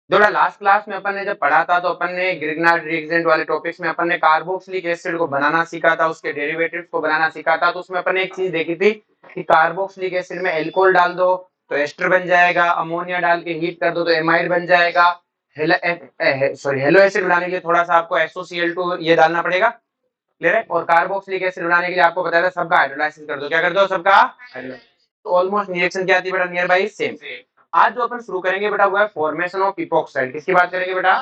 जो last class में अपन ने जब पढ़ा था तो अपन ने ग्रिग्नार्ड रिएक्टेंट वाले टॉपिक्स में अपन ने कार्बोक्सिलिक एसिड को बनाना सीखा था, उसके डेरिवेटिव्स को बनाना सीखा था। तो उसमें अपन ने एक चीज देखी थी कि कार्बोक्सिलिक एसिड में एल्कोहल डाल दो तो एस्टर बन जाएगा, अमोनिया डाल के हीट कर दो तो एमाइड बन जाएगा। हेलो एसिड बनाने के लिए थोड़ा सा आपको SOCl2 ये डालना पड़ेगा, क्लियर है। और कार्बोक्सिलिक एसिड बनाने के लिए आपको बताया था सबका हाइड्रोलाइसिस कर दो, क्या कर दो सबका, तो ऑलमोस्ट रिएक्शन क्या आती है बेटा, नियर बाई सेम। आज जो अपन शुरू करेंगे बेटा वो है फॉर्मेशन ऑफ इपॉक्साइड। किसकी बात करेंगे बेटा,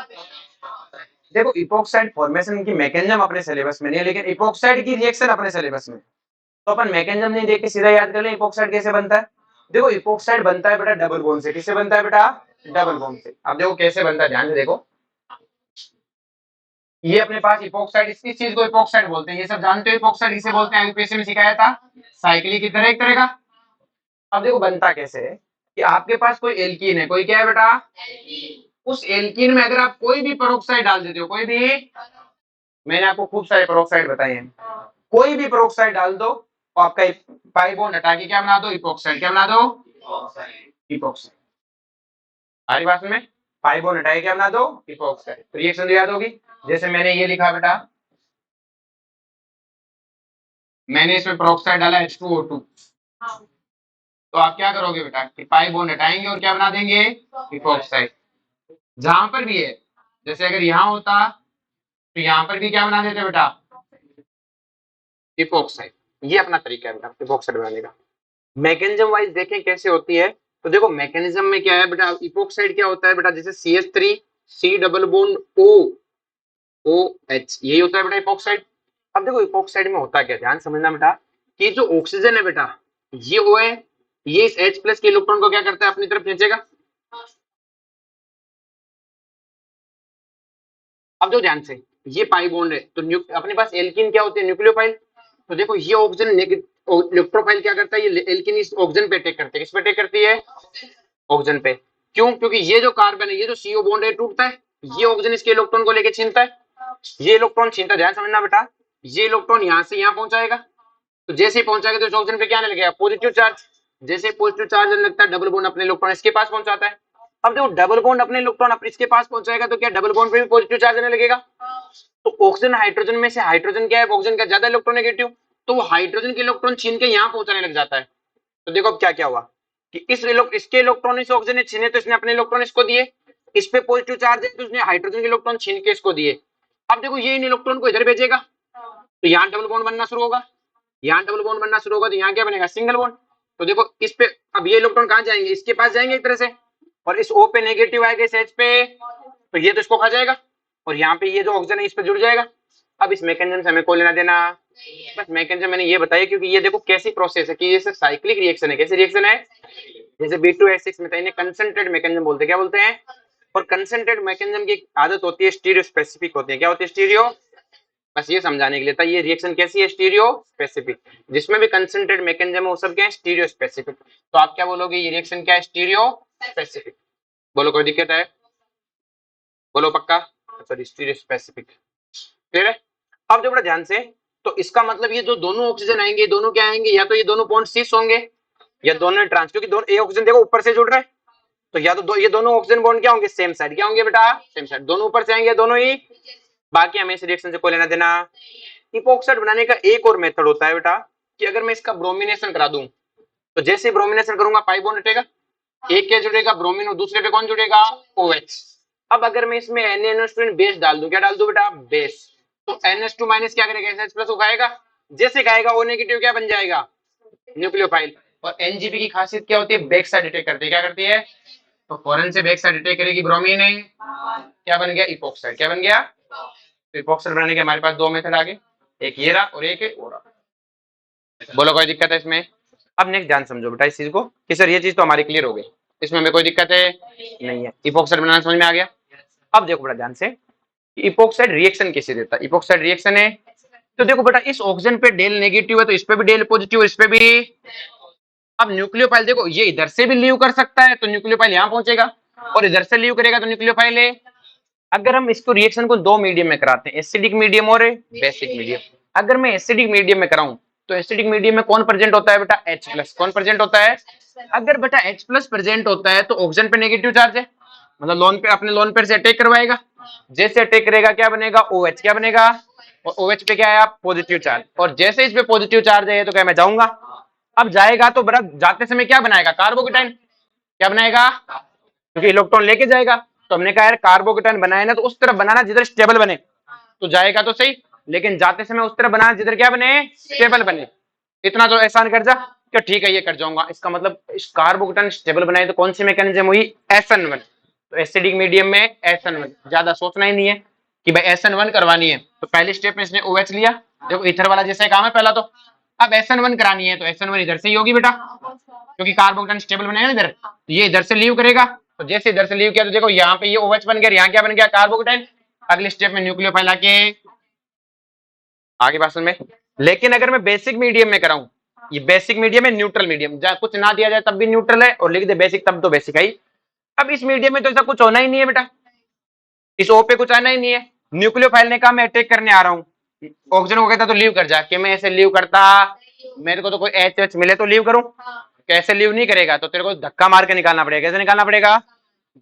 देखो इपॉक्साइड फॉर्मेशन की मैकेनिज्म अपने सिलेबस में नहीं है, लेकिन इपॉक्साइड की रिएक्शन अपने सिलेबस में। तो अपन मैकेनिज्म नहीं देख के सीधा याद कर लें इपॉक्साइड कैसे बनता है। देखो इपॉक्साइड बनता है बेटा डबल बॉन्ड से। किससे बनता है बेटा, डबल बॉन्ड से। अब देखो कैसे बनता है, ध्यान से देखो। ये अपने पास इपॉक्साइड, इस चीज को इपॉक्साइड बोलते हैं, ये सब जानते हो इपॉक्साइड किसे बोलते हैं, यूपीएससी में सिखाया था, साइक्लिक की तरह एक तरह का। अब देखो बनता कैसे है कि आपके पास कोई एल्कीन है, कोई क्या है बेटा, उस एल्कीन में अगर आप कोई भी पेरोक्साइड डाल देते हो, कोई भी, मैंने आपको खूब सारे पेरोक्साइड बताए हैं, कोई भी पेरोक्साइड डाल दो तो आपका पाई बॉन्ड हटा के क्या बना दो, इपॉक्साइड। क्या बना दो, इपॉक्साइड। हमारी बात में पाई बॉन्ड हटाए क्या बना दो, इपॉक्साइड। रिएक्शन याद होगी, जैसे मैंने ये लिखा बेटा, मैंने इसमें पेरोक्साइड डाला H2O2, तो आप क्या करोगे बेटा कि पाई बॉन्ड हटाएंगे और क्या बना देंगे, इपॉक्साइड। जहां पर भी है, जैसे अगर यहां होता तो यहां पर भी क्या बना देते बेटा, इपॉक्साइड। ये अपना तरीका है बेटा इपॉक्साइड बनाने का। मैकेनिज्म वाइज देखें कैसे होती है, तो देखो मैकेनिज्म में क्या है बेटा, इपॉक्साइड क्या होता है बेटा, जैसे CH3 C double bond OH, यही होता है बेटा इपॉक्साइड। अब देखो इपॉक्साइड में होता क्या, ध्यान समझना बेटा, कि जो ऑक्सीजन है बेटा ये O है, ये इस H प्लस के इलेक्ट्रॉन को क्या करता है, अपनी तरफ खींचेगा। अब जो ध्यान से, ये पाई बॉन्ड है तो अपने पास एल्कीन क्या होती है, न्यूक्लियोफाइल। तो देखो ये ऑक्सीजन इलेक्ट्रोफाइल क्या करता है, ये एल्कीन इस ऑक्सीजन पे अटैक करती है। किस पे अटैक करती है, ऑक्सीजन पे। क्यों, क्योंकि ये जो कार्बन है, ये जो CO बॉन्ड है टूटता है, ये ऑक्सीजन इसके इलेक्ट्रॉन को लेके छीनता है, ये इलेक्ट्रॉन छीनता है। ध्यान समझना बेटा, ये इलेक्ट्रॉन यहां से यहां पहुंचाएगा, तो जैसे ही पहुंचाएगा तो इस ऑक्सीजन पे क्या आने लगेगा, पॉजिटिव चार्ज। जैसे पॉजिटिव चार्ज आने लगता है, डबल बॉन्ड अपने इलेक्ट्रॉन इसके पास पहुंचाता है। अब देखो डबल बॉन्ड अपने इलेक्ट्रॉन अपने इसके पास पहुंचाएगा तो क्या डबल बॉन्ड पे भी पॉजिटिव चार्ज आने लगेगा। तो ऑक्सीजन हाइड्रोजन में से हाइड्रोजन क्या है, ऑक्सीजन का ज्यादा इलेक्ट्रोनेगेटिव, तो वो हाइड्रोजन के इलेक्ट्रॉन छीन के यहां पहुंचाने लग जाता है। तो देखो अब क्या क्या हुआ कि इसके इलेक्ट्रॉन इस ऑक्सीजन ने छीने तो इसने अपने इलेक्ट्रॉन इसको दिए, इस पे पॉजिटिव चार्ज है तो उसने हाइड्रोजन के इलेक्ट्रॉन छीन के इसको दिए। अब देखो ये इन इलेक्ट्रॉन को इधर भेजेगा तो यहाँ डबल बॉन्ड बनना शुरू होगा, यहाँ डबल बॉन्ड बनना शुरू होगा तो यहाँ क्या बनेगा, सिंगल बॉन्ड। तो देखो इस पे अब ये इलेक्ट्रॉन कहाँ जाएंगे, इसके पास जाएंगे एक तरह से, और इस O पे नेगेटिव आएगा इस H पे, तो ये तो इसको खा जाएगा, और यहाँ पे ये जो ऑक्सीजन है इस पे जुड़ जाएगा। अब इस मैकेनिज्म से हमें कोई लेना देना, बस मैकेनिज्म मैंने ये बताया क्योंकि ये देखो कैसी प्रोसेस है कि ये साइक्लिक रिएक्शन है। कैसी रिएक्शन है, जैसे B2H6 में था, इन्हें कंसंट्रेट मैकेनिज्म बोलते हैं। क्या बोलते हैं, और कंसंट्रेट मैकेनिज्म की एक आदत होती है, स्टीरियो स्पेसिफिक होती है। क्या होती है, स्टीरियो, बस ये समझाने के लिए था। ये रिएक्शन कैसी है, स्टीरियो स्पेसिफिक। जिसमें भी कंसंट्रेट मैकेनिज्म है वो सब क्या है, स्टीरियो स्पेसिफिक। तो आप क्या बोलोगे, ये रिएक्शन क्या है, स्टीरियो स्पेसिफिक। बोलो कोई दिक्कत है, बोलो पक्का, सॉरी स्टीरियो स्पेसिफिक, क्लियर है। अब जो बड़ा ध्यान से, तो इसका मतलब ये जो दोनों ऑक्सीजन आएंगे, दोनों क्या आएंगे, या तो ये दोनों बॉन्ड सिस होंगे या दोनों ट्रांस, क्योंकि दोनों, ये ऑक्सीजन देखो ऊपर से जुड़ रहा है, तो या तो ये दोनों ऑक्सीजन बॉन्ड क्या होंगे, सेम साइड। क्या होंगे बेटा, सेम साइड, दोनों ऊपर से आएंगे दोनों ही। बाकी हमें इस रिएक्शन से कोई लेना देना। इपॉक्साइड बनाने का एक और मेथड होता है बेटा, कि अगर मैं इसका ब्रोमिनेशन करा दूं, तो जैसे ब्रोमिनेशन करूंगा पाई बॉन्ड हटेगा, एक क्या जुड़ेगा, ब्रोमीन, और दूसरे पे कौन जुड़ेगा, OH। अब अगर मैं इसमें Na बेस डाल दूं, क्या डाल दूं बेटा, बेस, तो NH2 माइनस क्या करेगा, SH प्लस को खाएगा, जैसे खाएगा O नेगेटिव क्या बन जाएगा, न्यूक्लियोफाइल। और NGP की खासियत क्या होती है, बैक साइड अटैक करती है। क्या करती है, तो फॉरन से बैक साइड अटैक करेगी, ब्रोमीन है, क्या बन गया, इपॉक्साइड। क्या बन गया, तो इपॉक्साइड बनाने के हमारे पास दो मेथड आ गए, एक ये रहा और एक है वो रहा। बोलो कोई दिक्कत है इसमें। अब नेक्स्ट ध्यान समझो बेटा इस चीज को कि सर ये चीज तो हमारी क्लियर हो गई, इसमें हमें कोई दिक्कत है नहीं है, इपॉक्साइड बनाना समझ में आ गया। अब देखो बेटा ध्यान से, इपॉक्साइड रिएक्शन कैसे देता है, इपॉक्साइड रिएक्शन है, तो देखो बेटा इस ऑक्सीजन पे डेल नेगेटिव है तो इस पे भी डेल पॉजिटिव, इस पे भी। अब न्यूक्लियोफाइल देखो ये इधर से भी लीव कर सकता है तो न्यूक्लियोफाइल यहाँ पहुंचेगा, और इधर से लीव करेगा तो न्यूक्लियोफाइल है। अगर हम इसको रिएक्शन को दो मीडियम में कराते हैं, एसिडिक मीडियम और बेसिक मीडियम, अगर मैं एसिडिक मीडियम में कराऊं तो एसिडिक मीडियम में कौन प्रेजेंट होता है बेटा, H प्लस। कौन प्रेजेंट होता है, अगर बेटा H प्लस प्रेजेंट होता है तो ऑक्सीजन पे नेगेटिव चार्ज है, मतलब लोन पे अपने लोन पेयर से अटैक करवाएगा। जैसे अटैक करेगा क्या बनेगा, OH क्या बनेगा, और OH पे क्या है आप पॉजिटिव चार्ज, और जैसे इस पे पॉजिटिव चार्ज है तो क्या मैं जाऊंगा। अब जाएगा तो बड़ा जाते समय क्या बनाएगा, कार्बोकेटाइन क्या बनाएगा, क्योंकि इलेक्ट्रॉन लेके जाएगा। तो हमने कहा यार कार्बोकेटाइन बनाए ना तो उस तरफ बनाना जिधर स्टेबल बने, तो जाएगा तो सही, लेकिन जाते समय उस तरफ बनाना जिधर क्या बने, स्टेबल बने। इतना तो एहसान कर जा क्या, ठीक है ये कर जाऊंगा। इसका मतलब इस कार्बोकेटाइन स्टेबल बनाए तो कौन सी मैकेनिज्म हुई, SN1। तो एसिडिक मीडियम में SN1, ज्यादा सोचना ही नहीं है कि भाई SN1 करवानी है। तो पहले स्टेप में इसने OH लिया, देखो इथर वाला जैसा काम है पहला तो। अब SN1 करानी है तो SN1 इधर से ही होगी बेटा, क्योंकि कार्बोकेटाइन स्टेबल बनेगा इधर, तो ये इधर से लीव करेगा। तो जैसे इधर से लीव किया तो देखो यहाँ पे ये OH बन गया, यहाँ क्या बन गया, कार्बोकेटाइन। अगले स्टेप में न्यूक्लियोफाइल आके आगे बात में। लेकिन अगर मैं बेसिक मीडियम में कराऊं, ये बेसिक मीडियम है, न्यूट्रल मीडियम, कुछ ना दिया जाए तब भी न्यूट्रल है, और लिख दे बेसिक तब तो बेसिक है ही। अब इस मीडियम में तो ऐसा कुछ होना ही नहीं है बेटा, इस O पे कुछ आना ही नहीं है। न्यूक्लियोफाइल ने कहा मैं अटैक करने आ रहा हूँ, ऑक्सीजन को कहता तो लीव कर जा, कि मैं ऐसे लीव करता, मेरे को तो कोई एच मिले तो लीव करूं, कैसे लीव नहीं करेगा, तो तेरे को धक्का मार के निकालना पड़ेगा। कैसे निकालना पड़ेगा,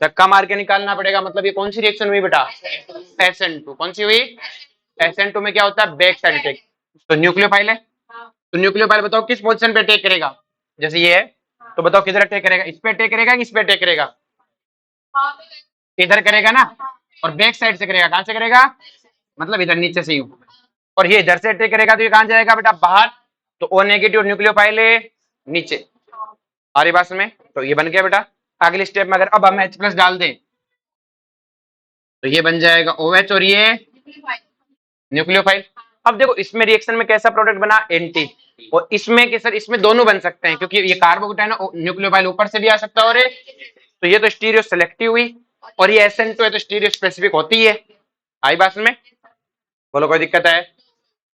धक्का मार के निकालना पड़ेगा। मतलब ये कौन सी रिएक्शन हुई बेटा, SN2। कौन सी हुई, SN2 में क्या होता है, बैक साइड अटैक। तो न्यूक्लियोफाइल है, तो न्यूक्लियोफाइल बताओ किस पोजीशन पे अटैक करेगा, जैसे ये है तो बताओ किधर अटैक करेगा, इस पे अटैक करेगा कि इस पे अटैक करेगा, इधर करेगा ना, और बैक साइड से करेगा, कहां से करेगा, मतलब इधर नीचे से ही। और ये इधर से अटैक करेगा तो ये कहां जाएगा बेटा, बाहर। तो O नेगेटिव न्यूक्लियोफाइल है नीचे, आ रही बात में, तो ये बन गया बेटा। अगले स्टेप में अगर अब हम H+ डाल दें तो ये बन जाएगा OH, और ये न्यूक्लियोफाइल। अब देखो इसमें रिएक्शन में कैसा प्रोडक्ट बना, एंटी, और इसमें के सर इसमें दोनों बन सकते हैं, क्योंकि ये कार्बोकेटाइन न्यूक्लियोफाइल ऊपर से भी आ सकता है, और तो ये तो स्टीरियो सेलेक्टिव हुई, और ये SN2 है तो स्टीरियो स्पेसिफिक होती है। आई बात में, बोलो कोई दिक्कत है।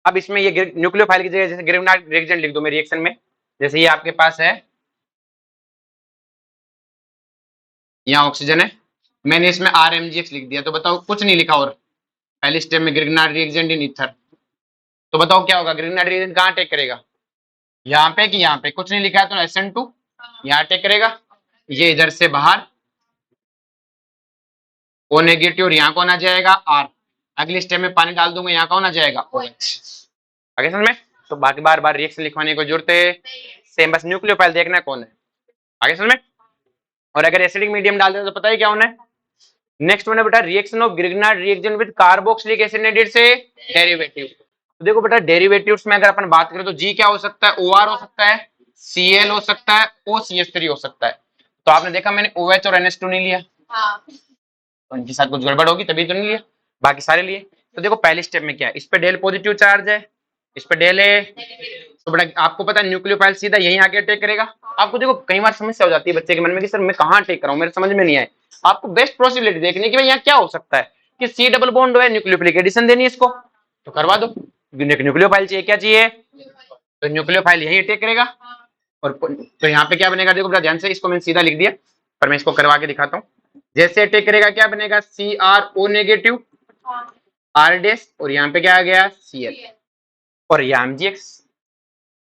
अब इसमें ये न्यूक्लियोफाइल की जगह जैसे ग्रिग्नार्ड रिएक्टेंट लिख दो मेरे रिएक्शन में, जैसे ये आपके पास है, यहाँ ऑक्सीजन है, मैंने इसमें RMGX लिख दिया, तो बताओ कुछ नहीं लिखा, और पहले स्टेप में ग्रिग्नार्ड रिएक्टेंट इन ईथर। तो बताओ क्या होगा, ग्रिग्नार्ड रिएक्टेंट कहाँ अटैक करेगा, यहाँ पे कि यहाँ पे, कुछ नहीं लिखा है तो SN2 यहाँ अटैक करेगा, ये इधर से बाहर O नेगेटिव, और यहाँ कौन आ जाएगा, R। अगले स्टेप में पानी डाल दूंगा, यहाँ कौन आ जाएगा, OH। आगे समझ में, तो बाकी बार बार रिएक्शन लिखवाने की जरूरत है, सेम बस न्यूक्लियोफाइल देखना है कौन है। आगे समझ में। और अगर एसिडिक मीडियम डाल दें तो पता है क्या होना है, नेक्स्ट वन है बेटा reaction of Grignard reaction with carboxylic acid से डेरिवेटिव। तो देखो बेटा डेरिवेटिव्स में अगर अपन बात करें तो G क्या हो सकता है, OR हो सकता है, Cl हो सकता है, OCH3 हो सकता है। तो आपने देखा मैंने OH और NH2 नहीं लिया, तो इनके साथ कुछ गड़बड़ होगी तभी तो नहीं लिया, बाकी सारे लिए। तो देखो पहले स्टेप में क्या है, इस पे डेल पॉजिटिव चार्ज है, इस पे डेल है, तो बेटा आपको पता है न्यूक्लियोफाइल सीधा यहीं आके अटैक करेगा। आपको देखो कई बार समस्या हो जाती है बच्चे के मन में कि सर मैं कहाँ अटैक कराऊं, मेरे समझ में नहीं आए। आपको बेस्ट पॉसिबिलिटी देखनी है कि भाई यहाँ क्या हो सकता है, कि C डबल बॉन्ड है, न्यूक्लियोफिलिक एडिशन देनी है इसको, तो करवा दो। न्यूक्लियोफाइल चाहिए, क्या चाहिए, तो न्यूक्लियोफाइल यही अटैक करेगा। और तो यहाँ पे क्या बनेगा, देखो ध्यान से, इसको मैंने सीधा लिख दिया, पर मैं इसको करवा के दिखाता हूँ। जैसे अटैक करेगा क्या बनेगा, CrO नेगेटिव R डैश, और यहाँ पे क्या आ गया Cl, और यहाँ MgX,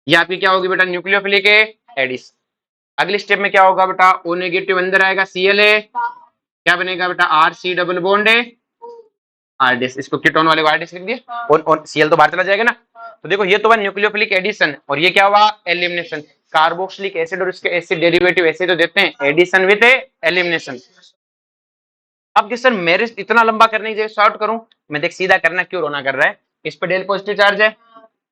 ये आपकी क्या होगी बेटा, न्यूक्लियोफिलिक एडिशन। अगले स्टेप में क्या होगा बेटा, O नेगेटिव अंदर आएगा, Cl है, क्या बनेगा बेटा, RC डबल बॉन्ड है R डैश, इसको कीटोन वाले R डैश लिख दिया, और Cl तो बाहर चला जाएगा ना। तो देखो ये तो हुआ न्यूक्लियोफिलिक एडिशन, और ये क्या हुआ, एलिमिनेशन। कार्बोक्सिलिक एसिड और इसके एसिड डेरिवेटिव ऐसे तो देते हैं, एडिशन विद एलिमिनेशन। अब कि सर मेरे इतना लंबा करने की जगह शॉर्ट करूं, मैं देख सीधा करना, क्यों रोना कर रहा है, इस पे डेल पॉजिटिव चार्ज है,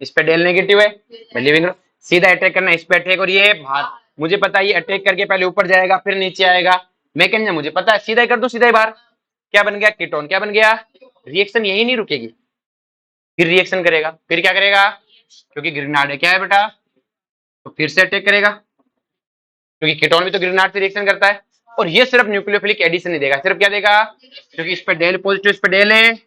इस पे डेल नेगेटिव है, मैं लिविंग सीधा अटैक करना, इस पे अटैक, और ये बाहर। मुझे पता है ये अटैक करके पहले ऊपर जाएगा फिर नीचे आएगा, मैकेनिज्म मुझे पता है, सीधा ही कर दूं, सीधा ही बाहर। क्या बन गया, कीटोन, क्या बन गया, रिएक्शन यही नहीं रुकेगी, फिर रिएक्शन करेगा, फिर क्या करेगा, क्योंकि ग्रिग्नार्ड है क्या है बेटा, तो फिर से अटैक करेगा, क्योंकि कीटोन भी तो ग्रिग्नार्ड से रिएक्शन करता है। और ये सिर्फ न्यूक्लियोफिलिक एडिशन नहीं देगा, सिर्फ क्या देगा, क्योंकि इस पे डेल पॉजिटिव, इस पे डेल है,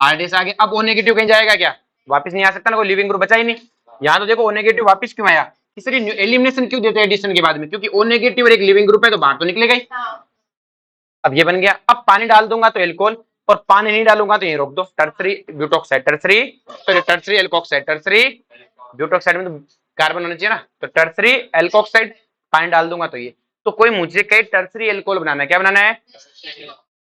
आरडीएस आगे। अब O नेगेटिव कहीं जाएगा क्या, वापस नहीं आ सकता ना, कोई लिविंग ग्रुप बचा ही नहीं। यहाँ तो देखो O नेगेटिव वापस क्यों आया, इसलिए एलिमिनेशन क्यों देते हैं एडिशन के बाद में, क्योंकि O नेगेटिव और एक लिविंग ग्रुप है तो बाहर तो निकलेगा ही। अब ये बन गया, अब पानी डाल दूंगा तो एल्कोहल, और पानी नहीं डालूंगा तो ये रोक दो, tertiary butoxide, tertiary alkoxide, tertiary butoxide में तो कार्बन होना चाहिए ना, तो टर्सरी एल्कोक्साइड, पानी डाल दूंगा तो ये। तो कोई मुझे कहे टर्सरी एल्कोहल बनाना है, क्या बनाना है?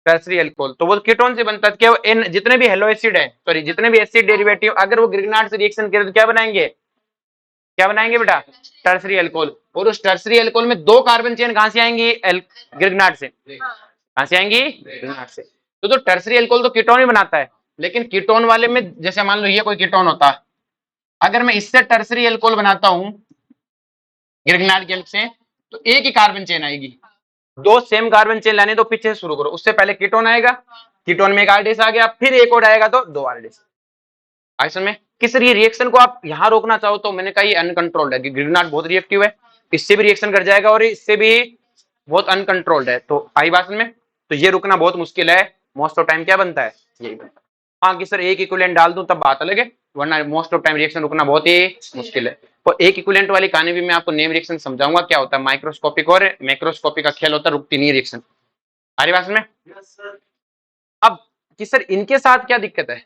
Tertiary alcohol. तो वो कीटोन से बनता है, क्या इन जितने भी हेलो एसिड है, सॉरी जितने भी एसिड डेरिवेटिव अगर वो ग्रिग्नार्ड से रिएक्शन करें तो क्या बनाएंगे? क्या बनाएंगे बेटा? Tertiary alcohol. और उस टर्सरी एल्कोहल में 2 कार्बन चेन कहां से आएंगी? ग्रिग्नार्ड से। कहां से आएंगी? ग्रिग्नार्ड से। तो टर्सरी एल्कोहल तो कीटोन ही बनाता है, लेकिन कीटोन वाले में जैसे मान लो ये कोई कीटोन होता है, अगर मैं इससे टर्सरी एल्कोहल बनाता हूं ग्रिग्नार्ड के हेल्प से, तो एक ही कार्बन चेन आएगी। 2 सेम कार्बन चेन लाने तो पीछे से शुरू करो, उससे पहले कीटोन आएगा, कीटोन में एक आरडीएस आ गया, फिर एक और आएगा तो 2 आरडीएस। आइसन में किस ये रिएक्शन को आप यहां रोकना चाहो तो मैंने कहा ये अनकंट्रोल्ड है, ग्रिग्नार्ड बहुत रिएक्टिव है, इससे भी रिएक्शन कर जाएगा और इससे भी बहुत अनकंट्रोल्ड है। तो आई बात में, तो ये रुकना बहुत मुश्किल है। मोस्ट ऑफ टाइम क्या बनता है? यही बनता है। हाँ कि सर एक इक्विवेलेंट डाल दूं तब बात अलग है, वरना मोस्ट ऑफ टाइम रिएक्शन रुकना बहुत ही मुश्किल है। और एक इक्विवेलेंट वाली कहानी भी मैं आपको नेम रिएक्शन समझाऊंगा क्या होता है। माइक्रोस्कोपिक और मैक्रोस्कोपिक का खेल होता है, रुकती नहीं है रिएक्शन। आ रही बात में? अब कि सर इनके साथ क्या दिक्कत है?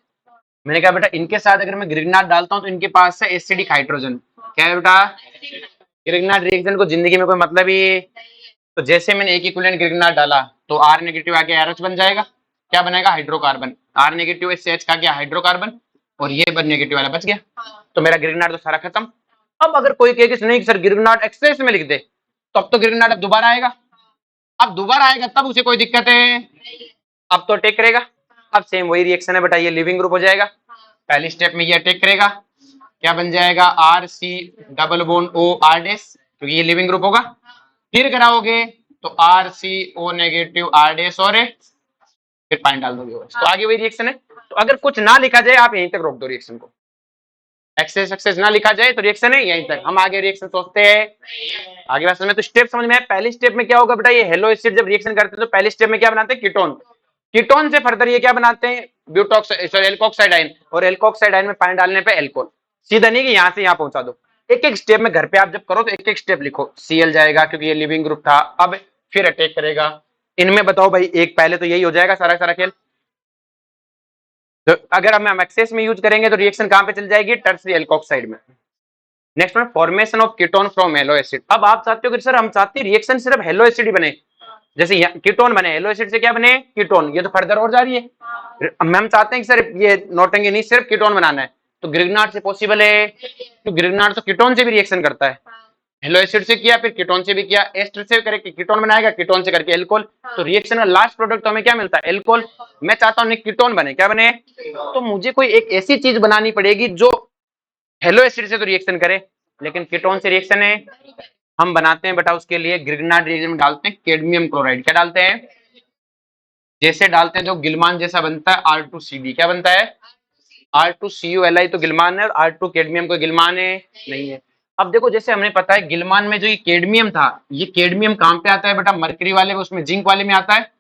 मैंने कहा बेटा इनके साथ अगर मैं ग्रिग्नार्ड डालता हूं तो इनके पास है एसिडिक हाइड्रोजन। क्या है बेटा? ग्रिग्नार्ड रिएक्शन को जिंदगी में कोई मतलब ही। तो जैसे मैंने एक इक्विवेलेंट ग्रिग्नार्ड डाला तो आर नेगेटिव आके आरएच बन जाएगा, क्या बनेगा? हाइड्रोकार्बन। आर नेगेटिव इससे एच का क्या? हाइड्रोकार्बन। और ये बन नेगेटिव वाला बच गया, तो मेरा ग्रिग्नार्ड तो सारा खत्म। अब अगर कोई कहे कि नहीं सर ग्रिग्नार्ड एक्सेस में लिख दे, तो अब तो ग्रिग्नार्ड अब दोबारा आएगा। अब दोबारा आएगा तब उसे कोई दिक्कत है? अब तो अटैक करेगा। अब सेम वही रिएक्शन है बेटा, ये लिविंग ग्रुप हो जाएगा। पहली स्टेप में ये अटैक करेगा, क्या बन जाएगा? R C double bond O R डेस, क्योंकि ये लिविंग ग्रुप होगा। फिर कराओगे तो R C O negative R डेस और फिर पानी डाल दोगे, तो आगे वही रिएक्शन है। तो अगर कुछ ना लिखा जाए आप यहीं तक रोक दो रिएक्शन को, एक्सेस एक्सेस ना लिखा जाए तो रिएक्शन है यहीं तक। हम आगे रिएक्शन सोचते हैं आगे बात में। तो स्टेप समझ में है? पहली स्टेप में क्या होगा बेटा? ये हेलो एसिड जब रिएक्शन करते हैं तो पहली स्टेप में क्या बनाते हैं? कीटोन। कीटोन से फर्दर ये क्या बनाते हैं? ब्यूटॉक्साइड सॉरी एल्कोक्साइड आयन, और एल्कोक्साइड आयन में पानी डालने पे एल्कोहल। सीधा नहीं कि यहां से यहां पहुंचा दो, एक एक स्टेप में घर पे आप जब करो तो एक एक स्टेप लिखो। सीएल जाएगा क्योंकि ये लिविंग ग्रुप था, अब फिर अटैक करेगा। इनमें बताओ भाई एक पहले तो यही हो जाएगा सारा सारा खेल। तो अगर हम एक्सेस में यूज करेंगे तो रिएक्शन कहां पे चल जाएगी? टर्सरी एल्कोक्साइड में। Next one formation of ketone from hello acid. अब आप चाहते हो कि सर हम चाहते हैं रिएक्शन सिर्फ हेलो एसिड ही बने, जैसे कीटोन बने, हेलो एसिड से क्या बने? कीटोन। ये तो फर्दर और जा रही है। हम चाहते हैं कि सर ये नोटेंगे नहीं सिर्फ कीटोन बनाना है, तो ग्रिग्नार्ड से पॉसिबल है, तो ग्रिग्नार्ड तो कीटोन से भी रिएक्शन करता है। हेलो एसिड से किया, फिर कीटोन से भी किया, एस्टर से करके कीटोन बनाएगा, कीटोन से करके एल्कोहल। तो रिएक्शन का लास्ट प्रोडक्ट तो हमें क्या मिलता है? एल्कोहल। मैं चाहता हूं कीटोन बने, क्या बने? तो मुझे कोई एक ऐसी चीज बनानी पड़ेगी जो हेलो एसिड से तो रिएक्शन करे लेकिन कीटोन से रिएक्शन है। हम बनाते हैं बेटा उसके लिए ग्रिग्नार्ड रिएक्शन में डालते हैं कैडमियम क्लोराइड। क्या डालते हैं? जैसे डालते हैं जो गिलमान जैसा बनता है R2CD। क्या बनता है? R2CuLi तो गिलमान है, और R2 कैडमियम को गिलमान है नहीं है। अब देखो जैसे हमने पता है गिलमान में जो ये कैडमियम था, ये कैडमियम कहां पे आता है बेटा? मरकरी वाले में, उसमें जिंक वाले में आता है।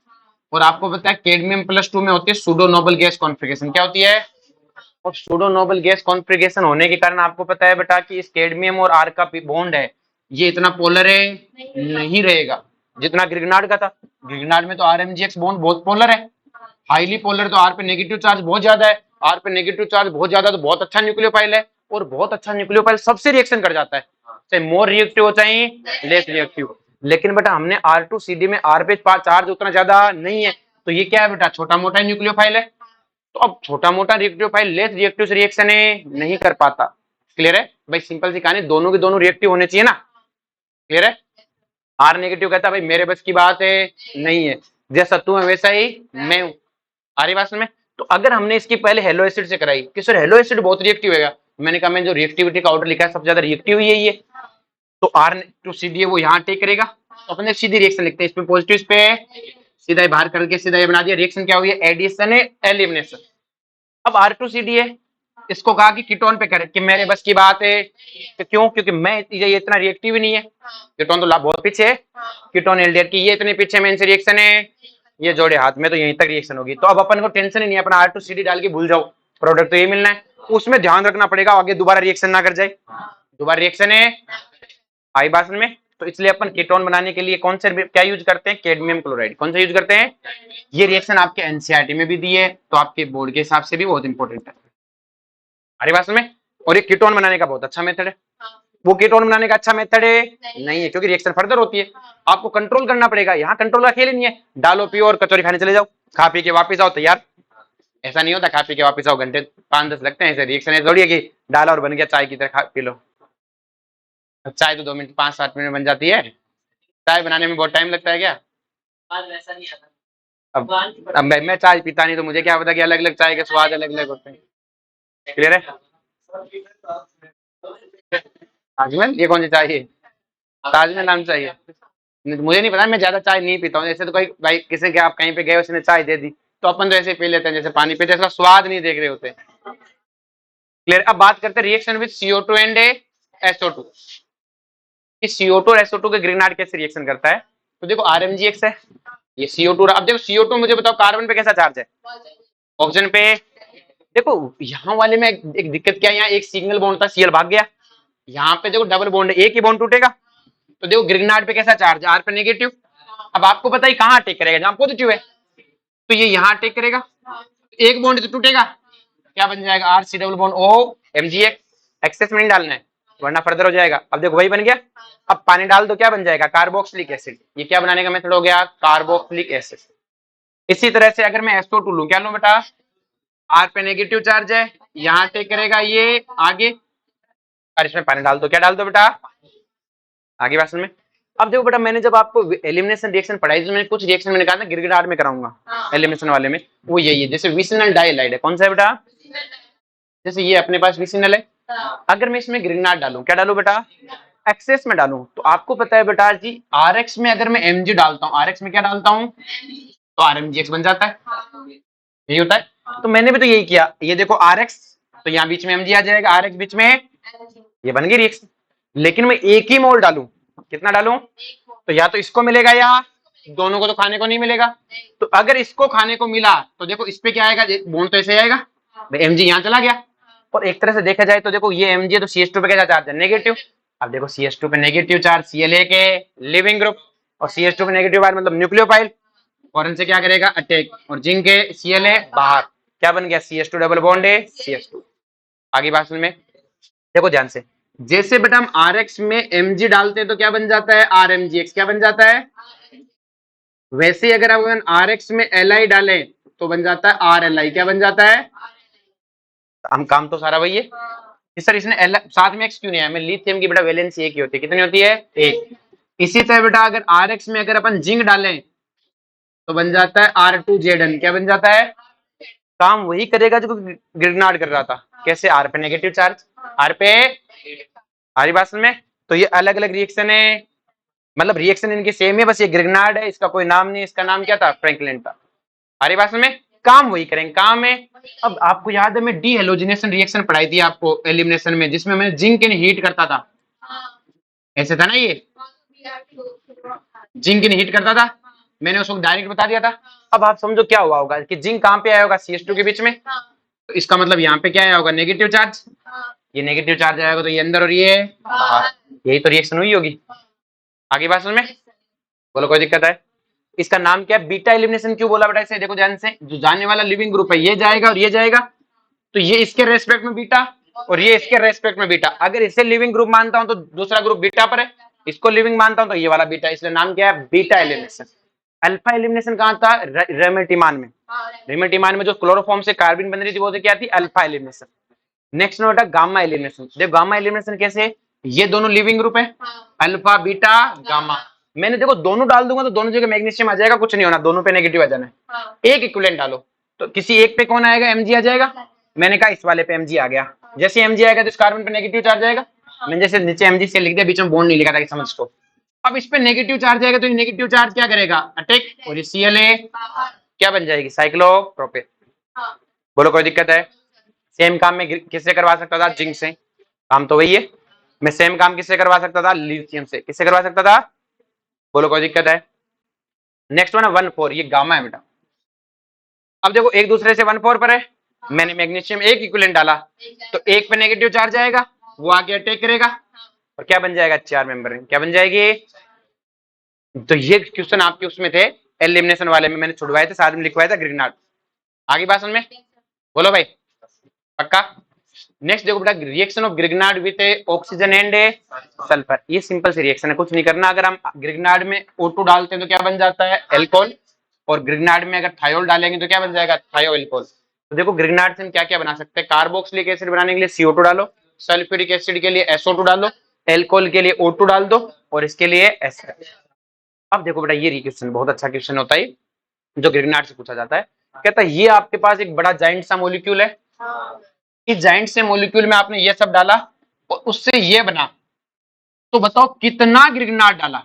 और आपको पता है कैडमियम +2 में होती है सूडो नोबल गैस कॉन्फ़िगरेशन। क्या होती है? और सूडो नोबल गैस कॉन्फ़िगरेशन होने के कारण आपको पता है बेटा कि इस कैडमियम और आर का बॉन्ड है, ये इतना पोलर है नहीं रहेगा जितना ग्रिग्नार्ड का था। ग्रिग्नार्ड में तो RMgx बॉन्ड बहुत पोलर है, हाईली पोलर। तो आर पे नेगेटिव चार्ज बहुत ज्यादा है, आर पे नेगेटिव चार्ज बहुत ज्यादा तो बहुत अच्छा न्यूक्लियोफाइल है, और बहुत अच्छा न्यूक्लियोफाइल सबसे रिएक्शन कर जाता है, चाहे मोर रिएक्टिव हो चाहे लेस रिएक्टिव। लेकिन बेटा हमने R2CD में आर पे चार्ज उतना ज्यादा नहीं है, तो ये क्या है बेटा? छोटा मोटा न्यूक्लियोफाइल है। तो अब छोटा मोटा रिएक्टिव लेस रिएक्टिव से रिएक्शन नहीं कर पाता। क्लियर है भाई? सिंपल सी कहानी, दोनों के दोनों रिएक्टिव होने चाहिए ना। क्लियर है? आर नेगेटिव कहता है भाई मेरे बस की बात है नहीं है, जैसा तू है वैसा ही मैं हूं। आ रही बात में? तो अगर हमने इसकी पहले हेलो एसिड से कराई कि सर हेलो एसिड बहुत रिएक्टिव है, मैंने कहा मैं जो रिएक्टिविटी का ऑर्डर लिखा है सबसे ज्यादा रिएक्टिव यही है, तो R2CD है वो यहाँ टेक करेगा। तो अपने सीधी रिएक्शन लिखते हैं, इसमें पॉजिटिव, इस पे सीधा ही बाहर करके सीधा ये बना दिया। रिएक्शन क्या हुई है? एडिशन है एलिमिनेशन। अब R2CD है, इसको कहा कि कीटोन पे करे कि मेरे बस की बात है। तो क्यों? क्योंकि मैं ये इतना रिएक्टिव ही नहीं है, कीटोन तो बहुत पीछे है, कीटोन एल्डिहाइड की ये इतने पीछे में इनसे रिएक्शन है, ये जोड़े हाथ में तो यहीं तक रिएक्शन होगी। तो अब अपन को टेंशन ही नहीं है, अपना R2CD डाल के भूल जाओ, प्रोडक्ट तो ये मिलना है। उसमें ध्यान रखना पड़ेगा आगे दोबारा रिएक्शन ना कर जाए, दोबारा रिएक्शन है आई बासन में। तो इसलिए अपन कीटोन बनाने के लिए कौन से क्या यूज करते हैं? Cadmium chloride. कौन सा यूज करते हैं? ये रिएक्शन आपके एनसीईआरटी में भी दी है, तो आपके बोर्ड के हिसाब से भी बहुत इंपॉर्टेंट है। अरे बात में, और ये कीटोन बनाने का बहुत अच्छा मेथड है। वो कीटोन बनाने का अच्छा मेथड है? नहीं है, क्योंकि रिएक्शन फर्दर होती है, आपको कंट्रोल करना पड़ेगा। यहाँ कंट्रोल का खेल ही नहीं है, डालो पियो और कचौरी खाने चले जाओ, खा पी के वापस आओ तैयार। ऐसा नहीं होता, खा पी के वापस आओ, घंटे 5-10 लगते हैं। ऐसे रिएक्शन है थोड़ी है कि डाला और बन गया, चाय की तरह खा पी लो। चाय तो 2 मिनट 5-7 मिनट में बन जाती है, चाय बनाने में बहुत टाइम लगता है क्या? वैसा नहीं आता। अब मैं चाय पीता नहीं, तो मुझे क्या पता कि अलग अलग चाय के स्वाद अलग अलग होते हैं। क्लियर है? ताजमहल, ये कौन सी चाय है? ताजमहल नाम चाहिए? मुझे नहीं पता, मैं ज्यादा चाय नहीं पीता हूँ। जैसे तो कोई भाई किसी के आप कहीं पे गए, उसने चाय दे दी, तो अपन तो ऐसे पी लेते हैं जैसे पानी पीते, इसका स्वाद नहीं देख रहे होते। क्लियर? अब बात करते हैं reaction with CO2 and SO2। CO2 और SO2 के ग्रीनहार्ड कैसे रिएक्शन करता है? तो देखो RMGX है, ये CO2। अब देखो CO2, मुझे बताओ कार्बन पे कैसा चार्ज है? ऑक्सीजन पे। देखो यहाँ वाले में एक दिक्कत क्या है, यहाँ एक सिंगल बॉन्ड था, Cl भाग गया। यहाँ पे देखो डबल बॉन्ड है, एक ही बॉन्ड टूटेगा। तो देखो ग्रीनहार्ड पे कैसा चार्ज है? R पे नेगेटिव। अब आपको पता है कहाँ अटैक करेगा? जहाँ पॉजिटिव है, तो ये यहाँ अटैक करेगा, एक बॉन्ड तो टूटेगा, क्या बन जाएगा? RC double bond O MgX। Excess में नहीं डालना है वरना फर्दर हो जाएगा। अब देखो वही बन गया। अब पानी डाल दो, क्या बन जाएगा? Carboxylic acid. ये क्या बनाने का मेथड हो गया? Carboxylic acid. इसी तरह से अगर मैं SO2 लूं, क्या लूं बेटा? R पे नेगेटिव चार्ज है, यहाँ अटैक करेगा ये आगे, और इसमें पानी डाल दो, क्या डाल दो बेटा? आगे बात में। अब देखो बेटा, मैंने जब आपको एलिमिनेशन रिएक्शन पढ़ाई, तो मैंने कुछ रिएक्शन मैंने कहा था गिरगिटाहट में कराऊंगा एलिमिनेशन वाले में, वो यही है। जैसे विसिनल डाइलाइड है, कौन सा है बेटा? जैसे ये अपने पास विसिनल है, अगर मैं इसमें ग्रिग्नाट डालूं, क्या डालूं बेटा? एक्सेस में डालूं, तो आपको पता है बेटा जी, RX में अगर मैं Mg डालता हूं, RX में क्या डालता हूं, तो RMGX बन जाता है, यही होता है। तो मैंने भी तो यही किया, ये देखो RX, तो यहाँ बीच में Mg आ जाएगा, RX बीच में, ये बन गई रिएक्शन। लेकिन मैं एक ही मोल डालूं, कितना डालूं? तो या तो इसको मिलेगा, या दोनों को तो खाने को नहीं मिलेगा। तो अगर इसको खाने को मिला, तो देखो इस पे क्या आएगा? बॉन्ड तो ऐसे आएगा, Mg यहाँ चला गया। और एक तरह से देखा जाए तो देखो ये Mg है, तो CH2 पे क्या चार्ज है? नेगेटिव। अब देखो CH2 पे नेगेटिव चार्ज, Cl के लिविंग ग्रुप, और CH2 पे नेगेटिव चार्ज मतलब न्यूक्लियोफाइल, और इनसे क्या करेगा? अटैक। और जिंक के Cl बाहर, क्या बन गया? CH2 डबल बॉन्ड है CH2। आगे बात में देखो ध्यान से, जैसे बेटा हम RX में Mg डालते हैं तो क्या बन जाता है? RMGX। क्या बन जाता है? वैसे ही अगर अपन RX में Li डालें तो बन जाता है RLi। क्या बन जाता है? हम काम तो सारा वही है। सर इसने साथ में X क्यों नहीं आया? मैं लिथियम की बेटा वैलेंसी एक ही होती है, कितनी होती है? एक। इसी तरह बेटा अगर RX में अगर अपन जिंक डालें तो बन जाता है R2Zn। क्या बन जाता है? काम वही करेगा जो ग्रिग्नार्ड कर रहा था। कैसे? R पे नेगेटिव चार्ज, R पे, हमारी बात में। तो ये अलग अलग रिएक्शन है, मतलब रिएक्शन इनकी सेम है, बस ये ग्रिग्नार्ड है, इसका कोई नाम नहीं, इसका नाम क्या था? फ्रैंकलिन था। हमारी बात में काम वही करेंगे, काम है। अब आपको याद है मैं डी हेलोजिनेशन रिएक्शन पढ़ाई थी आपको एलिमिनेशन में, जिसमें मैं जिंक इन हीट करता था, ऐसे था ना? ये जिंक इन हीट करता था, मैंने उसको डायरेक्ट बता दिया था। अब आप समझो क्या हुआ होगा कि जिंक कहाँ पे आया होगा? CH2 के बीच में, तो इसका मतलब यहाँ पे क्या आया होगा? Negative charge. ये नेगेटिव चार्ज आएगा तो ये अंदर और ये बाहर, यही तो रिएक्शन हुई होगी। आगे बात समझ में? बोलो कोई दिक्कत है? इसका नाम क्या है? बीटा एलिमिनेशन क्यों बोला बेटा इसे? देखो ध्यान से, जो जाने वाला लिविंग ग्रुप है ये जाएगा और ये जाएगा, तो ये इसके रेस्पेक्ट में बीटा और ये इसके रेस्पेक्ट में बीटा। अगर इसे लिविंग ग्रुप मानता हूं तो दूसरा ग्रुप बीटा पर है, इसको लिविंग मानता हूं तो ये वाला बीटा, इसलिए नाम क्या है? Beta elimination. अल्फा एलिमिनेशन कहाँ था? रेमेटिमान में। रेमेटिमान में जो क्लोरोफॉर्म से कार्बन बन रही थी वो तो क्या थी? Alpha elimination. नेक्स्ट नोट है गामा एलिमिनेशन। देखो गामा एलिमिनेशन कैसे? ये दोनों लिविंग ग्रुप है, अल्फा बीटा गामा। मैंने देखो दोनों डाल दूंगा तो दोनों जगह मैग्नीशियम आ जाएगा, कुछ नहीं होना, दोनों पे नेगेटिव आ जाना है। एक इक्विवेलेंट डालो तो किसी एक पे कौन आएगा? Mg आ जाएगा। मैंने कहा इस वाले पे Mg आ गया, जैसे Mg आएगा तो इस कार्बन पे नेगेटिव चार्ज आएगा। मैंने जैसे नीचे Mg से लिख दिया, बीच में बॉन्ड नहीं लिखा था कि समझ को। अब इस पे नेगेटिव चार्ज आएगा तो ये नेगेटिव चार्ज क्या करेगा? अटैक, और ये Cla क्या बन जाएगी? साइक्लोप्रोपेन। बोलो कोई दिक्कत है? सेम काम में किससे करवा सकता था? जिंक से। काम तो वही है। मैं सेम काम किससे करवा सकता था? लिथियम से। किससे करवा सकता था? बोलो कोई दिक्कत है? नेक्स्ट वन है 1,4, ये गामा है बेटा। अब देखो एक दूसरे से 1,4 पर है, मैंने मैग्नीशियम एक इक्विवेलेंट डाला तो एक पे नेगेटिव चार्ज आएगा, वो आगे अटैक करेगा और क्या बन जाएगा? 4 मेंबर रिंग। क्या बन जाएगी? तो ये क्वेश्चन आपके उसमें थे एलिमिनेशन वाले में, मैंने छुड़वाए थे, साथ में लिखवाया था ग्रिग्नार्ड। आगे बात समझ में? बोलो भाई पक्का? नेक्स्ट देखो बेटा, reaction of Grignard with oxygen and sulphur. ये सिंपल सी रिएक्शन है, कुछ नहीं करना। अगर हम ग्रिग्नार्ड में O2 डालते हैं तो क्या बन जाता है, एल्कोहल। और ग्रिग्नार्ड में अगर थायोल डालेंगे तो क्या बन जाएगा, थायोएल्कोहल। तो देखो ग्रिग्नार्ड से हम क्या क्या बना सकते हैं, कार्बोक्सिलिक एसिड बनाने के लिए CO2 डालो, सल्फ्यूरिक एसिड के लिए SO2 डालो, एल्कोहल के लिए O2 डाल दो, और इसके लिए SH। अब देखो बेटा, ये क्वेश्चन बहुत अच्छा क्वेश्चन होता है जो ग्रिग्नार्ड से पूछा जाता है। कहता है ये आपके पास एक बड़ा जाइंट सा मॉलिक्यूल है, इस जाइंट से मॉलिक्यूल में आपने ये सब डाला और उससे ये बना, तो बताओ कितना ग्रिग्नार्ड डाला,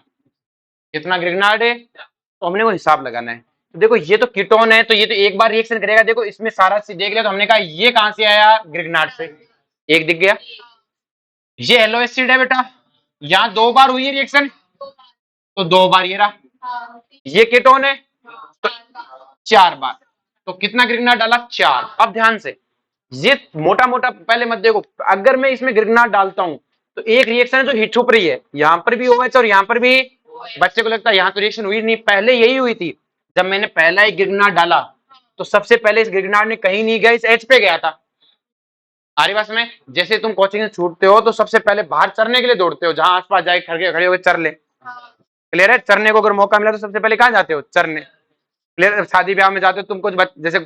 कितना ग्रिग्नार्ड है, तो हमने वो हिसाब लगाना है। तो देखो ये तो कीटोन है, तो ये तो एक बार रिएक्शन करेगा। देखो इसमें सारा चीज देख लिया, तो हमने कहा ये कहां से आया, ग्रिग्नार्ड से। एक दिख गया। ये येलो एसिड है बेटा, यहाँ 2 बार हुई है रिएक्शन, तो 2 बार ये रहा। ये कीटोन है, तो 4 बार। तो कितना ग्रिग्नार्ड डाला, 4। अब ध्यान से ये मोटा मोटा पहले मत देखो, अगर मैं इसमें ग्रिग्नार्ड डालता हूं तो एक रिएक्शन है जो हिट छुप रही है, यहां पर भी OH और यहां पर भी। बच्चे को लगता है यहां तो रिएक्शन हुई नहीं, पहले यही हुई थी। जब मैंने पहला एक ग्रिग्नार्ड डाला तो सबसे पहले इस ग्रिग्नार्ड ने कहीं नहीं गया, इस H पे गया था। आरी बात में, जैसे तुम कोचिंग से छूटते हो तो सबसे पहले बाहर चरने के लिए दौड़ते हो, जहां आसपास जाके खड़े होकर चर ले। क्लियर है, चरने को अगर मौका मिला तो सबसे पहले कहां जाते हो, चरने। क्लियर, शादी ब्याह में जाते हो तुम, कुछ जैसे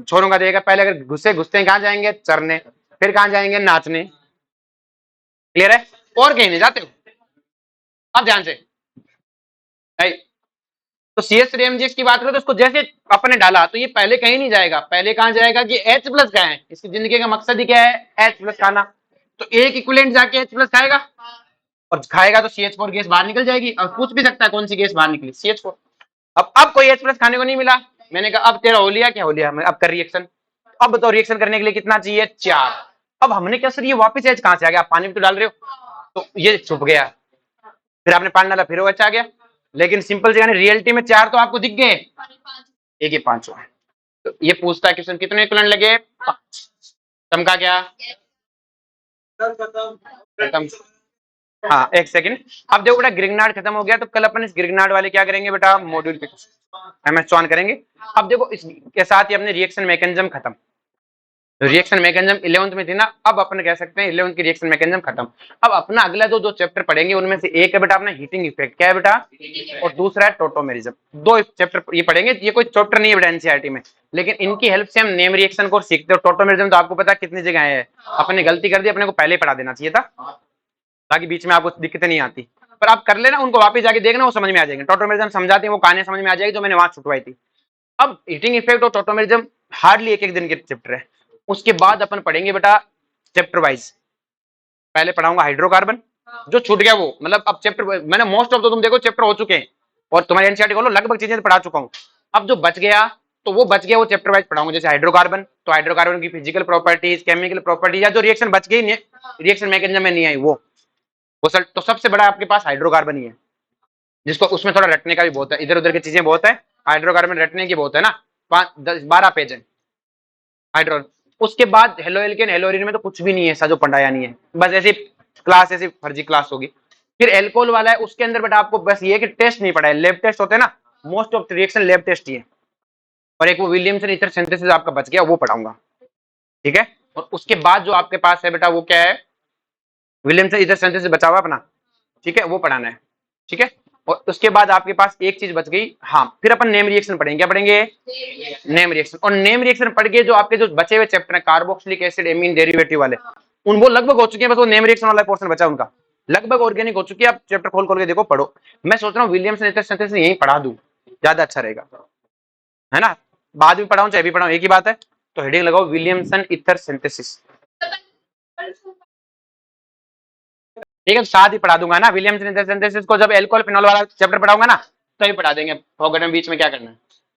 छोरों का देगा, पहले अगर घुसते हैं कहां जाएंगे, चरने, फिर कहां जाएंगे, नाचने। क्लियर है, और कहीं नहीं जाते हो। अब ध्यान से, तो CH3MgX की बात करो तो उसको जैसे अपने डाला तो ये पहले कहीं नहीं जाएगा, पहले कहां जाएगा कि H+ का है, इसकी जिंदगी का मकसद ही क्या है, H+ खाना। तो एक इक्विवेलेंट जाके H+ खाएगा, और खाएगा तो CH4 गैस बाहर निकल जाएगी। और पूछ भी सकता है कौन सी गैस बाहर निकली, CH4। अब कोई H+ खाने को नहीं मिला, मैंने कहा अब तेरा हो लिया, क्या हो लिया, अब कर रिएक्शन। अब बताओ रिएक्शन करने के लिए कितना चाहिए, 4। अब हमने क्या सर ये वापस H कहां से आ गया, आप पानी में तो डाल रहे हो, तो ये छुप गया, फिर आपने पानी डाला फिर वो अच्छा आ गया। लेकिन सिंपल से यानी रियलिटी में 4 तो आपको दिख गए, एक ही 5 हुआ। तो ये पूछता है क्वेश्चन कितने इक्विवेलेंट लगे, 5। चमका क्या, खत्म। हाँ एक सेकंड। अब देखो बेटा ग्रिग्नार्ड खत्म हो गया, तो कल अपन इस ग्रिग्नार्ड वाले क्या करेंगे बेटा, मॉड्यूल पे MS ऑन करेंगे। अब देखो इसके साथ ही अपने रिएक्शन मैकेनिज्म खत्म। रिएक्शन मैकेनिज्म 11th में थी ना, अब अपन कह सकते हैं 11th की रिएक्शन मैकेनिज्म खत्म। अब अपना अगला जो चैप्टर पढ़ेंगे उनमें से एक है बेटा अपना हीटिंग इफेक्ट, क्या है बेटा, और दूसरा है टोटोमेरिज्म। 2 चैप्टर ये पढ़ेंगे, ये कोई चैप्टर नहीं है बेटा NCERT में, लेकिन इनकी हेल्प से हम नेम रिएक्शन को सीखते हो। टोटोमेरिज्म तो आपको पता है कितनी जगह है, अपने गलती कर दी, अपने को पहले पढ़ा देना चाहिए था ताकि बीच में आपको दिक्कतें नहीं आती। पर आप कर लेना, उनको वापस जाके देखना, वो समझ में आ जाएंगे। टोटोमेरिज्म समझाते हैं वो कहानी समझ में आ जाएगी जो मैंने वहां छुटवाई थी। अब हीटिंग इफेक्ट और टोटोमेरिज्म हार्डली एक दिन के चैप्टर है। उसके बाद अपन पढ़ेंगे बेटा चैप्टर वाइज। पहले पढ़ाऊंगा हाइड्रोकार्बन, जो छूट गया वो, मतलब अब चैप्टर मैंने मोस्ट ऑफ तो तुम देखो चैप्टर हो चुके हैं, और तुम्हारे एनसीईआरटी खोलो लगभग चीजें पढ़ा चुका हूं। अब जो बच गया तो वो बच गया, वो चैप्टर वाइज पढ़ाऊंगा। जैसे हाइड्रोकार्बन, तो हाइड्रोकार्बन की फिजिकल प्रॉपर्टीज, केमिकल प्रॉपर्टीज, या जो रिएक्शन बच गई नहीं, रिएक्शन मैकेनिज्म में नहीं आई वो सर, तो सबसे बड़ा आपके पास हाइड्रोकार्बन ही है, जिसको उसमें थोड़ा रटने का भी बहुत है, इधर उधर की चीजें बहुत है, हाइड्रोकार्बन रटने की बहुत है ना। 5-10-12 पेज है हाइड्रो। उसके बाद हेलो एल्केन हेलोरिन में तो कुछ भी नहीं है, ऐसा जो पढ़ाया नहीं है, बस ऐसी क्लास, ऐसी फर्जी क्लास होगी। फिर एल्कोहल वाला है, उसके अंदर बेटा आपको बस ये कि टेस्ट नहीं पढ़ा है, लैब टेस्ट होते हैं ना, most of reaction lab test ही है। और एक वो विलियमसन ईथर सिंथेसिस आपका बच गया, वो पढ़ाऊंगा, ठीक है। और उसके बाद जो आपके पास है बेटा वो क्या है, विलियमसन ईथर सिंथेसिस बचा हुआ अपना, ठीक है, वो पढ़ाना है, ठीक है। और उसके बाद आपके पास एक चीज बच गई, हाँ, फिर अपन नेम रिएक्शन पढ़ेंगे। क्या पढ़ेंगे, नेम रिएक्शन। और नेम रिएक्शन पढ़ के जो आपके जो बचे हुए चैप्टर है कार्बोक्सिलिक एसिड एमीन डेरिवेटिव वाले, उन वो लगभग हो चुके हैं, बस वो नेम रिएक्शन वाला पोर्शन बचा उनका, लगभग ऑर्गेनिक हो चुकी है। आप चैप्टर खोल खोल के देखो, पढ़ो। मैं सोच रहा हूँ विलियमसन ईथर सिंथेसिस यहीं पढ़ा दूं, ज्यादा अच्छा रहेगा, है ना। बाद में पढ़ाऊं चाहे भी पढ़ाऊं एक ही बात है। तो हेडिंग लगाओ विलियमसन ईथर सिंथेसिस, ठीक है। तो साथ ही पढ़ा दूंगा ना विलियमसन ईथर सिंथेसिस को, जब एल्कोहल फिनॉल वाला चैप्टर पढ़ाऊंगा ना तभी पढ़ा देंगे, फॉरगॉटन बीच में क्या करना है।